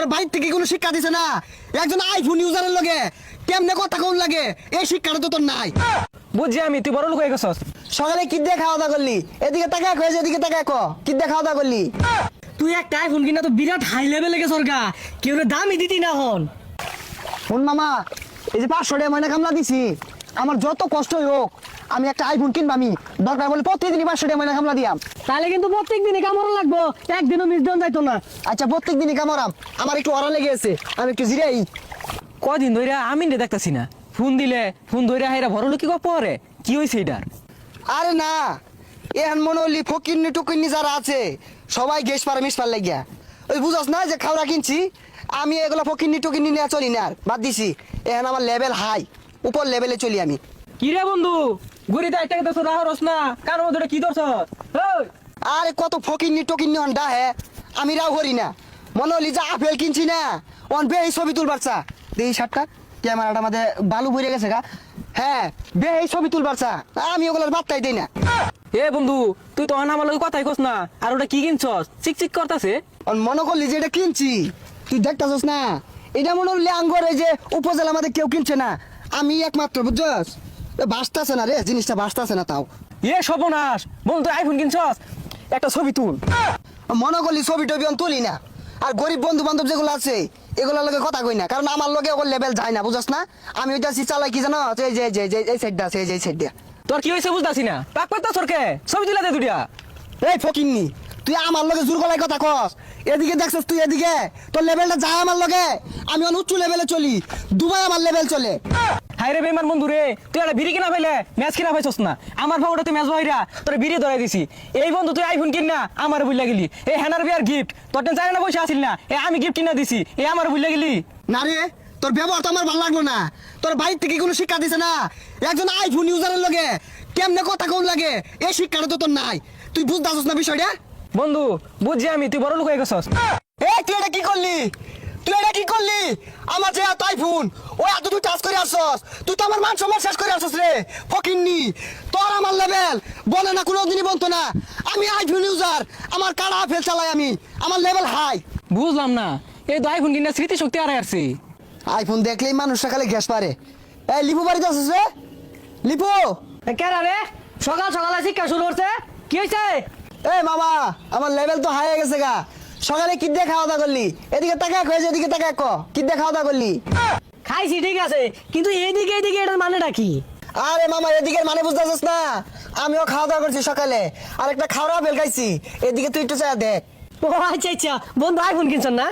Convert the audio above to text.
তোর বাইর থেকে কোনো শিক্ষা দিছে না একজন আইফোন ইউজারের লগে কেমনে কথা কোন লাগে এই শিক্ষাটা তো তোর নাই। বুঝছি আমি, তুই বড় লোক হয়ে গেছস। সকালে কি দিয়ে খাওয়া দাওয়া করলি? এদিকে তাকা কয়ে এদিকে তাকা ক কি দিয়ে খাওয়া দাওয়া করলি? তুই একটা আইফোন কিনা তো বিরাট হাই লেভেলে গেছর গা, কেউ দামই দিতি না হন। শুন মামা, এই যে 500 টাকা ময়না কামলা দিছি, আমার যত কষ্টই হোক আমি একটা আইফোন কিনবা, আমি দরকার বলে প্রত্যেকদিনই 500 টাকা ময়না কামলা দিয়াম। তাহলে কিন্তু প্রত্যেক দিনই কামড় লাগবো, একদিনও মিস দেন যাইতো না। আচ্ছা প্রত্যেক দিনই কামড়াম, আমার একটু অরা লেগে আছে, আমি একটু জিরাই। কদিন ধরে আমি দেখতাছি না, ফোন দিলে ফোন ধরে হাইরা বড় লোক কি পরে কি হয়েছে এটার? আরে না, এখন মনে হলি ফকিন্নি টুকিন্নি যারা আছে সবাই গ্যাস পারে মিস পার লাগিয়া, ওই বুঝাস না যে খাওয়া কিনছি আমি, এগুলো ফকিন্নি টুকিন্নি নিয়ে চলি না, আর বাদ দিছি। এখন আমার লেভেল হাই, উপর লেভেলে চলি আমি। কি রে বন্ধু, ঘুরিতে একটা তো রাহরস না, কার মধ্যে কি ধরছ? আরে কত ফকিন্নি টকিন্নি হন্ডা হে, আমি রাও করি না। মনে হলি যে আপেল কিনছি না, অন বে এই ছবি তুলবার চা এই শার্টটা ক্যামেরাটা আমাদের বালু ভরে গেছে গা, হ্যাঁ বে এই ছবি তুলবার চা, আমি ওগুলোর বার্তাই দিই না। এ বন্ধু, তুই তো আমার লগে কথাই কস না, আর ওটা কি কিনছস? চিকচিক করতাছে। অন মনে করলি যে এটা কিনছি, তুই দেখতাছস না, এটা মনে হলি আঙ্গর এই যে উপজেলা আমাদের কেউ কিনছে না, আমি একমাত্র, বুঝছস? বাসতাছে না রে, জিনিসটা বাসতাছে না তাও। এ সর্বনাশ বন্ধু, তুই আইফোন কিনছস, একটা ছবি তুল। মনে করলি ছবি টবি আমি তুলি না, আর গরিব বন্ধু বান্ধব যেগুলো আছে এগুলোর লগে কথা কই না, কারণ আমার লগে ওর লেভেল যায় না, বুঝছ না? আমি ওইটা চালাই কি জানো, এই যে এই সাইডটা আছে, এই সাইড দিয়া। তোর কি হয়েছে বুঝতাছি না, পাক পাইতা সরকে ছবি তুলে দে দুইটা। এই ফকিন্নি, তুই আমার লগে জোর গলায় কথা কস, এদিকে দেখছস তুই, এদিকে তোর লেভেলটা যায় আমার লগে, আমি অন উচ্চ লেভেলে চলি, দুবাই আমার লেভেল চলে। হাই রে বেমান বন্ধু রে, তুই একটা বিড়ি কিনা পাইলে ম্যাচ কিনা পাইছস না, আমার ভাবটা তুই ম্যাচ ভাইরা তোর বিড়ি ধরাই দিছি। এই বন্ধু তুই আইফোন কিন না, আমার বুঝলা গেলি। এই হ্যানার বিয়ার গিফট তোর টেন চাই না পয়সা আসিল না, এ আমি গিফট কিনা দিছি, এ আমার বুঝলা গেলি। না রে, তোর ব্যবহার তো আমার ভালো লাগলো না, তোর বাইর থেকে কোনো শিক্ষা দিছে না একজন আইফোন ইউজারের লগে কেমনে কথা কোন লাগে এই শিক্ষাটা তো তোর নাই, তুই বুঝতাছস না বিষয়টা? বন্ধু বুঝছি আমি, তুই বড় লোক হয়ে গেছস। এই তুই এটা কি করলি? তুই এটা কি করলি? আমার যে এত আইফোন, ওই এত তুই টাচ করে আসছস, তুই তো আমার মান সম্মান শেষ করে আসছস রে ফকিন্নি। তোর আমার লেভেল বলে না, কোনোদিনই বলতো না আমি আইফোন ইউজার, আমার কারা ফেল চালাই আমি, আমার লেভেল হাই। বুঝলাম না, এই তো আইফোন কিনা স্মৃতি শক্তি আর আসছি। আইফোন দেখলেই মানুষ সকালে গ্যাস পারে। এই লিপু বাড়িতে আসছিস রে? লিপু, কেন রে সকাল সকালে শিক্ষা শুরু করছে, কি হয়েছে? এই মামা, আমার লেভেল তো হাই হয়ে গেছে গা, সকালে কি দিয়ে খাওয়া দাওয়া করলি? এদিকে তাকা কয়েছে, এদিকে তাকা ক কি দিয়ে খাওয়া দাওয়া করলি? খাইছি ঠিক আছে, কিন্তু এইদিকে এইদিকে এটার মানেটা কি? আরে মামা, এদিকে মানে বুঝতেছিস না, আমিও খাওয়া দাওয়া করছি সকালে, আর একটা খাওয়া বেল খাইছি, এদিকে তুই একটু চাই দেখ। ও আচ্ছা আচ্ছা, বন্ধু আইফোন কিনছেন না?